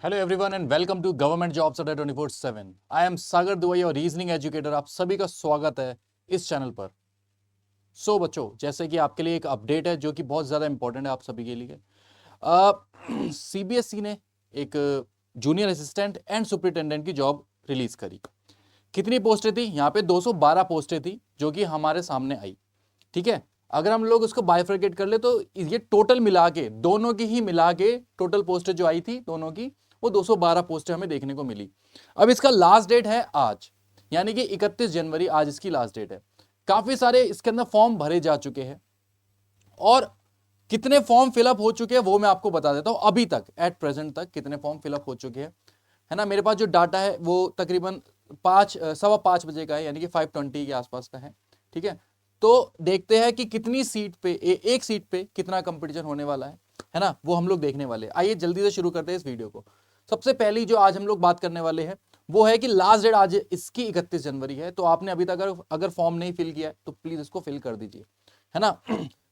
Hello everyone and welcome to government jobs अड्डा 24/7। I am Sagar Dubai और reasoning educator. आप सभी का स्वागत है इस चैनल पर। बच्चों, जैसे कि आपके लिए एक अपडेट है जो कि बहुत ज़्यादा इंपॉर्टेंट है आप सभी के लिए। सीबीएसई ने एक जूनियर असिस्टेंट एंड सुपरिटेंडेंट की जॉब रिलीज करी। कितनी पोस्टें थी यहाँ पे? 212 पोस्टें थी जो कि हमारे सामने आई। ठीक है, अगर हम लोग उसको बाइफरकेट कर ले तो ये टोटल मिला के, दोनों की ही मिला के टोटल पोस्टें जो आई थी दोनों की, वो 212 पोस्टें हमें देखने को मिली। अब इसका लास्ट डेट है आज, यानी कि 31 जनवरी आज इसकी लास्ट डेट है। काफी सारे इसके अंदर फॉर्म भरे जा चुके हैं और कितने फॉर्म फिलअप हो चुके हैं वो मैं आपको बता देता हूं। अभी तक एट प्रेजेंट तक कितने फॉर्म फिलअप हो चुके हैं, है ना। मेरे पास जो डाटा है वो तकरीबन 5:15 बजे का है, यानी कि 5:20 के आसपास का है। ठीक है, तो देखते हैं कि कितनी सीट पे एक सीट पे कितना कंपटीशन होने वाला है ना, वो हम लोग देखने वाले हैं। आइए जल्दी से शुरू करते हैं इस वीडियो को। सबसे पहली जो आज हम लोग बात करने वाले हैं वो है कि लास्ट डेट आज इसकी 31 जनवरी है। तो आपने अभी तक अगर फॉर्म नहीं फिल किया है तो प्लीज इसको फिल कर दीजिए, है ना।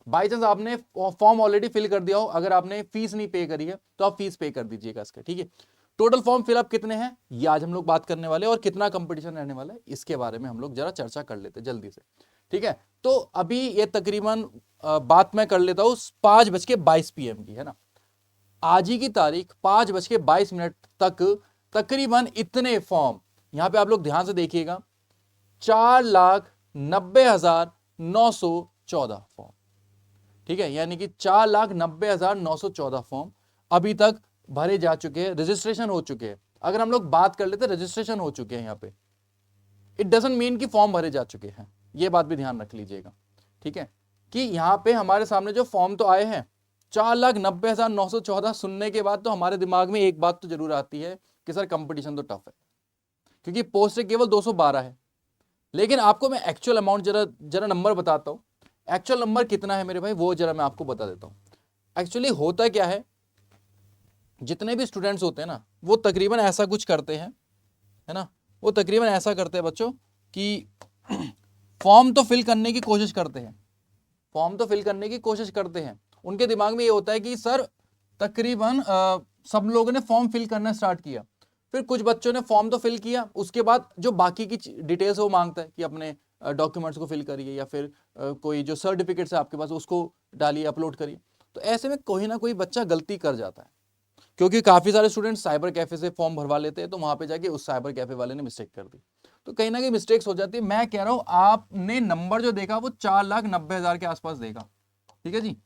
बाई चांस आपने फॉर्म ऑलरेडी फिल कर दिया हो, अगर आपने फीस नहीं पे करी है तो आप फीस पे कर दीजिएगा इसका। ठीक है, टोटल फॉर्म फिलअप कितने हैं ये आज हम लोग बात करने वाले हैं, और कितना कंपटीशन रहने वाला है इसके बारे में हम लोग जरा चर्चा कर लेते हैं जल्दी से। ठीक है, तो अभी ये तकरीबन बात मैं कर लेता हूं 5:22 PM की, है ना। आज ही की तारीख 5:22 तक तकरीबन इतने फॉर्म, यहां पे आप लोग ध्यान से देखिएगा, 4,90,914 फॉर्म। ठीक है, यानी कि 4,90,914 फॉर्म अभी तक भरे जा चुके हैं, रजिस्ट्रेशन हो चुके हैं। अगर हम लोग बात कर लेते हैं रजिस्ट्रेशन हो चुके हैं यहाँ पे, इट डजंट मीन कि फॉर्म भरे जा चुके हैं, ये बात भी ध्यान रख लीजिएगा। ठीक है, कि यहाँ पे हमारे सामने जो फॉर्म तो आए हैं 4,90,914, सुनने के बाद तो हमारे दिमाग में एक बात तो जरूर आती है कि सर कंपटीशन तो टफ है, क्योंकि पोस्ट केवल 212 है। लेकिन आपको मैं एक्चुअल अमाउंट जरा जरा नंबर बताता हूं। एक्चुअल नंबर कितना है मेरे भाई वो जरा मैं आपको बता देता हूं। एक्चुअली होता क्या है, जितने भी स्टूडेंट्स होते हैं ना वो तकरीबन ऐसा कुछ करते हैं, है ना। वो तकरीबन ऐसा करते हैं बच्चों कि फॉर्म तो फिल करने की कोशिश करते हैं, फॉर्म तो फिल करने की कोशिश करते हैं। उनके दिमाग में ये होता है कि सर तकरीबन सब लोगों ने फॉर्म फिल करना स्टार्ट किया, फिर कुछ बच्चों ने फॉर्म तो फिल किया, उसके बाद जो बाकी की डिटेल्स वो मांगता है कि अपने डॉक्यूमेंट्स को फिल करिए, या फिर कोई जो सर्टिफिकेट्स है आपके पास उसको डालिए, अपलोड करिए। तो ऐसे में कोई ना कोई बच्चा गलती कर जाता है, क्योंकि काफी सारे स्टूडेंट साइबर कैफे से फॉर्म भरवा लेते हैं, तो वहां पे जाके उस साइबर कैफे वाले ने मिस्टेक कर दी, तो कहीं ना कहीं मिस्टेक्स हो जाती है। मैं कह रहा हूं आपने नंबर जो देखा वो 4,90,000 के आसपास देखा। ठीक है जी।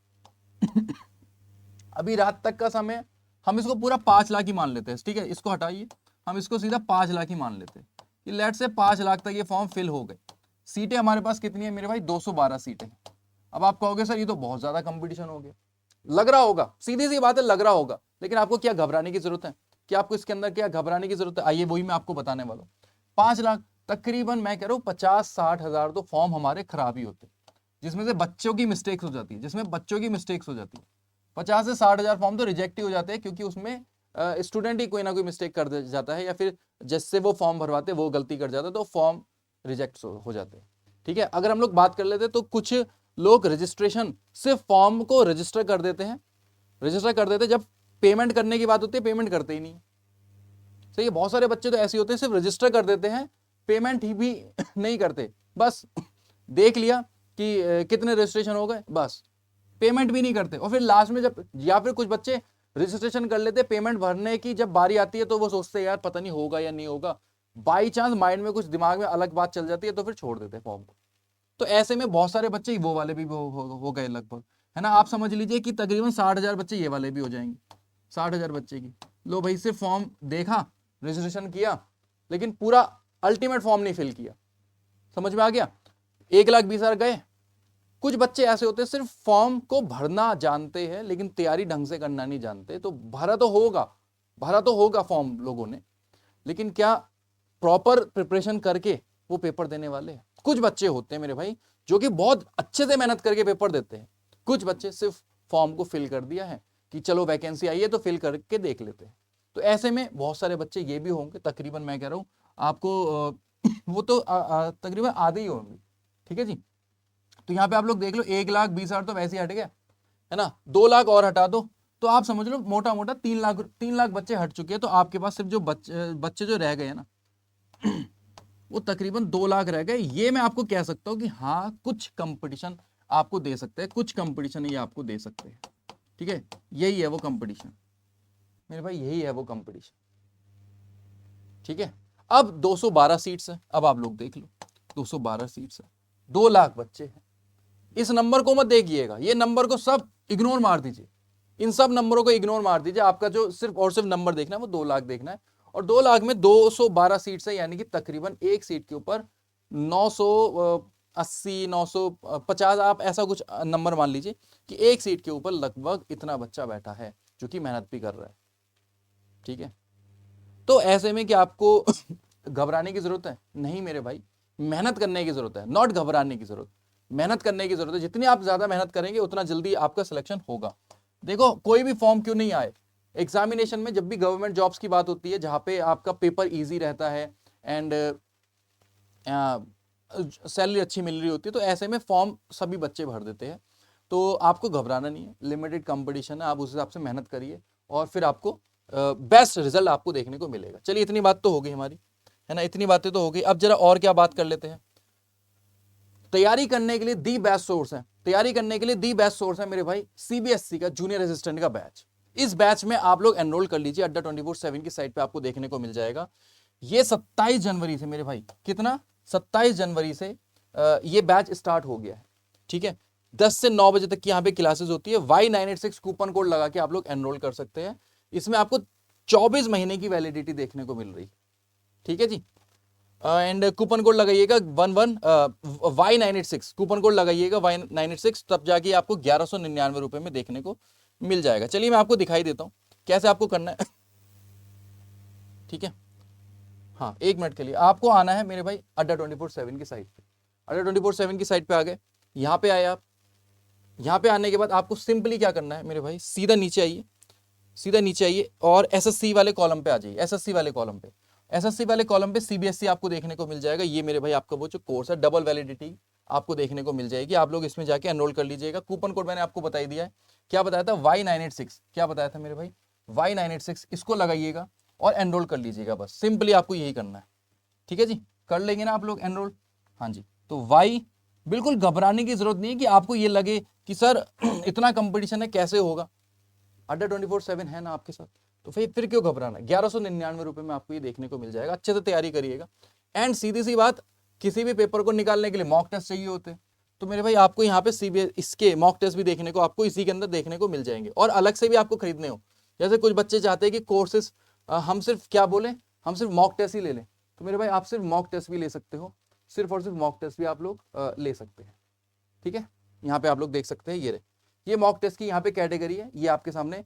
अभी रात तक का समय, हम इसको पूरा 5 लाख ही मान लेते हैं। ठीक है, इसको हटाइए, हम इसको सीधा 5 लाख ही मान लेते हैं कि लेट से 5 लाख तक ये फॉर्म फिल हो गए। सीटें हमारे पास कितनी है मेरे भाई? 212 सीटें। अब आप कहोगे सर ये तो बहुत ज्यादा कंपटीशन हो गया, लग रहा होगा, सीधी सी बात है लग रहा होगा, लेकिन आपको क्या घबराने की जरूरत है? क्या आपको इसके अंदर क्या घबराने की जरूरत है? आइए वही मैं आपको बताने वाला हूं। 5 लाख तकरीबन, मैं कह रहा हूं 50-60 हजार तो फॉर्म हमारे खराब ही होते हैं, जिसमें से बच्चों की मिस्टेक्स हो जाती है, जिसमें बच्चों की मिस्टेक्स हो जाती है। 50 से 60 हजार फॉर्म तो रिजेक्ट ही हो जाते हैं, क्योंकि उसमें स्टूडेंट ही कोई ना कोई मिस्टेक कर जाता है, या फिर जिससे वो फॉर्म भरवाते वो गलती कर जाता है, तो फॉर्म रिजेक्ट हो जाते हैं। ठीक है, अगर हम लोग बात कर लेते हैं तो कुछ लोग रजिस्ट्रेशन सिर्फ फॉर्म को रजिस्टर कर देते हैं, जब पेमेंट करने की बात होती है पेमेंट करते ही नहीं। सही है, बहुत सारे बच्चे तो ऐसे होते हैं सिर्फ रजिस्टर कर देते हैं, पेमेंट ही भी नहीं करते, बस देख लिया कि कितने रजिस्ट्रेशन हो गए, बस पेमेंट भी नहीं करते। और फिर लास्ट में जब, या फिर कुछ बच्चे रजिस्ट्रेशन कर लेते, पेमेंट भरने की जब बारी आती है तो वो सोचते हैं यार पता नहीं होगा या नहीं होगा, बाई चांस माइंड में कुछ दिमाग में अलग बात चल जाती है तो फिर छोड़ देते हैं फॉर्म को। तो ऐसे में बहुत सारे बच्चे वो वाले भी हो गए लगभग, है ना। आप समझ लीजिए कि तकरीबन 60 हजार बच्चे ये वाले भी हो जाएंगे। 60 हजार बच्चे की, लो भाई सिर्फ फॉर्म देखा, रजिस्ट्रेशन किया, लेकिन पूरा अल्टीमेट फॉर्म नहीं फिल किया। समझ में आ गया? 1,20,000 गए। कुछ बच्चे ऐसे होते हैं सिर्फ फॉर्म को भरना जानते हैं लेकिन तैयारी ढंग से करना नहीं जानते, तो भरा तो होगा फॉर्म लोगों ने, लेकिन क्या प्रॉपर प्रिपरेशन करके वो पेपर देने वाले हैं? कुछ बच्चे होते हैं मेरे भाई जो कि बहुत अच्छे से मेहनत करके पेपर देते हैं, कुछ बच्चे सिर्फ फॉर्म को फिल कर दिया है कि चलो वैकेंसी आई है तो फिल करके देख लेते हैं। तो ऐसे में बहुत सारे बच्चे ये भी होंगे, तकरीबन मैं कह रहा हूं आपको वो तो तकरीबन आधे ही होंगे। ठीक है जी, तो यहां पे आप लोग देख लो 1,20,000 तो वैसे ही हट गया, है ना। 2 लाख और हटा दो तो आप समझ लो मोटा मोटा 3 लाख बच्चे हट चुके हैं। तो आपके पास सिर्फ जो बच्चे जो रह गए हैं ना वो तकरीबन 2 लाख रह गए। ये मैं आपको कह सकता हूं कि हाँ कुछ कंपटीशन आपको दे सकते हैं, कुछ कंपटीशन ये आपको दे सकते हैं। ठीक है, यही है वो कंपटीशन मेरे भाई, यही है वो कंपटीशन। ठीक है, अब 212 सीट्स है। अब आप लोग देख लो 212 सीट्स है, 2 लाख बच्चे हैं। इस नंबर को मत देखिएगा, ये नंबर को सब इग्नोर मार दीजिए, इन सब नंबरों को इग्नोर मार दीजिए। आपका जो सिर्फ और सिर्फ नंबर देखना है वो 2 लाख देखना है। और 2 लाख में 212 सीट्स है, यानी कि तकरीबन एक सीट के ऊपर 980 950 आप ऐसा कुछ नंबर मान लीजिए कि एक सीट के ऊपर लगभग इतना बच्चा बैठा है जो कि मेहनत भी कर रहा है। ठीक है, तो ऐसे में क्या आपको घबराने की जरूरत है? नहीं मेरे भाई, मेहनत करने की जरूरत है, नॉट घबराने की जरूरत, मेहनत करने की जरूरत है। जितनी आप ज्यादा मेहनत करेंगे उतना जल्दी आपका सिलेक्शन होगा। देखो कोई भी फॉर्म क्यों नहीं आए, एग्जामिनेशन में जब भी गवर्नमेंट जॉब्स की बात होती है जहां पे आपका पेपर इजी रहता है एंड सैलरी अच्छी मिल रही होती है, तो ऐसे में फॉर्म सभी बच्चे भर देते हैं। तो आपको घबराना नहीं है, लिमिटेड कंपटीशन है, आप उस हिसाब से मेहनत करिए और फिर आपको बेस्ट रिजल्ट आपको देखने को मिलेगा। चलिए इतनी बात तो हो गई हमारी, है ना, इतनी बातें तो हो गई। अब जरा और क्या बात कर लेते हैं। तैयारी करने के लिए दी बेस्ट सोर्स है, तैयारी करने के लिए दी बेस्ट सोर्स है मेरे भाई सीबीएसई का जूनियर असिस्टेंट का बैच। इस बैच में आप लोग एनरोल कर लीजिए, अड्डा 24/7 की साइट पे आपको देखने को मिल जाएगा। ये 27 जनवरी से मेरे भाई, कितना, 27 जनवरी से ये बैच स्टार्ट हो गया है। ठीक है, 10 से 9 बजे तक की यहाँ पे क्लासेस होती है। Y986 कूपन कोड लगा के आप लोग एनरोल कर सकते हैं। इसमें आपको 24 महीने की वैलिडिटी देखने को मिल रही है। ठीक है जी, एंड कूपन कोड लगाइएगा 11 Y986 कूपन कोड लगाइएगा Y986, तब जाके आपको 1199 रुपए में देखने को मिल जाएगा। चलिए मैं आपको दिखाई देता हूं कैसे आपको करना है। ठीक है, हाँ 1 मिनट के लिए आपको आना है मेरे भाई अड्डा 24/7 की साइट पे। अड्डा 24/7 की साइट पे आ गए, यहाँ पे आए आप। यहाँ पे आने के बाद आपको सिंपली क्या करना है मेरे भाई, सीधा नीचे आइए, सीधा नीचे आइए और एसएससी वाले कॉलम पे आ जाइए। एसएससी वाले कॉलम पे, एसएससी वाले कॉलम पे सीबीएसई आपको देखने को मिल जाएगा। ये मेरे भाई आपका वो जो कोर्स है डबल वैलिडिटी आपको देखने को मिल जाएगी। आप लोग इसमें जाके एनरोल कर लीजिएगा। कूपन कोड मैंने आपको बता दिया है, क्या बताया था, Y986, क्या बताया था मेरे भाई, Y986, इसको लगाइएगा और एनरोल कर लीजिएगा। बस सिंपली आपको यही करना है। ठीक है जी, कर लेंगे ना आप लोग एनरोल? हाँ जी, तो वाई, बिल्कुल घबराने की जरूरत नहीं है कि आपको ये लगे कि सर इतना कंपटीशन है कैसे होगा। अड्डा 24/7 है ना आपके साथ, तो फिर क्यों घबराना। 1199 रुपए में आपको ये देखने को मिल जाएगा। अच्छे से तैयारी करिएगा। एंड सीधी सी बात, किसी भी पेपर को निकालने के लिए मॉक टेस्ट चाहिए होते हैं, तो मेरे भाई आपको यहाँ पे सीबीएस इसके मॉक टेस्ट भी देखने को आपको इसी के अंदर देखने को मिल जाएंगे। और अलग से भी आपको खरीदने हो, जैसे कुछ बच्चे चाहते हैं कि कोर्सेज हम सिर्फ क्या बोले, हम सिर्फ मॉक टेस्ट ही ले लें, तो मेरे भाई आप सिर्फ मॉक टेस्ट भी ले सकते हो, सिर्फ और सिर्फ मॉक टेस्ट भी आप लोग ले सकते हैं। ठीक है, यहाँ पे आप लोग देख सकते हैं, ये मॉक टेस्ट की यहाँ पे कैटेगरी है। ये आपके सामने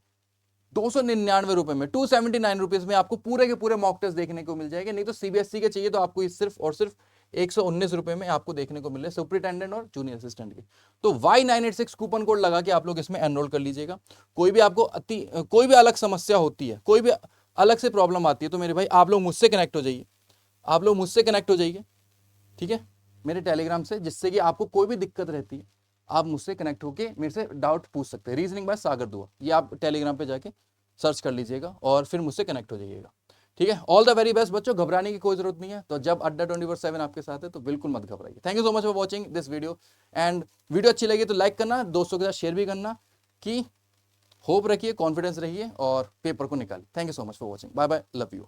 299 रुपए में, 279 रुपीज में आपको पूरे के पूरे मॉक टेस्ट देखने को मिल जाएंगे। नहीं तो सीबीएसई के चाहिए तो आपको इस सिर्फ और सिर्फ 119 रुपए में आपको देखने को मिल रहे हैं, सुपरिटेंडेंट और जूनियर असिस्टेंट के। तो Y986 कूपन कोड लगा के आप लोग इसमें एनरोल कर लीजिएगा। कोई भी आपको कोई भी अलग समस्या होती है, कोई भी अलग से प्रॉब्लम आती है, तो मेरे भाई आप लोग मुझसे कनेक्ट हो जाइए, आप लोग मुझसे कनेक्ट हो जाइए। ठीक है, मेरे टेलीग्राम से, जिससे कि आपको कोई भी दिक्कत रहती है आप मुझसे कनेक्ट होके मेरे से डाउट पूछ सकते हैं। रीजनिंग बाय सागर दुआ, ये आप टेलीग्राम पे जाके सर्च कर लीजिएगा और फिर मुझसे कनेक्ट हो जाइएगा। ठीक है, ऑल द वेरी बेस्ट बच्चों, घबराने की कोई जरूरत नहीं है। तो जब अड्डा 24/7 आपके साथ है तो बिल्कुल मत घबराइए। Thank you so much for watching this video. And video अच्छी लगी तो लाइक करना, दोस्तों के साथ शेयर भी करना, कि होप रखिए, कॉन्फिडेंस रहिए और पेपर को निकालिए। Thank you so much for watching, bye bye, love you.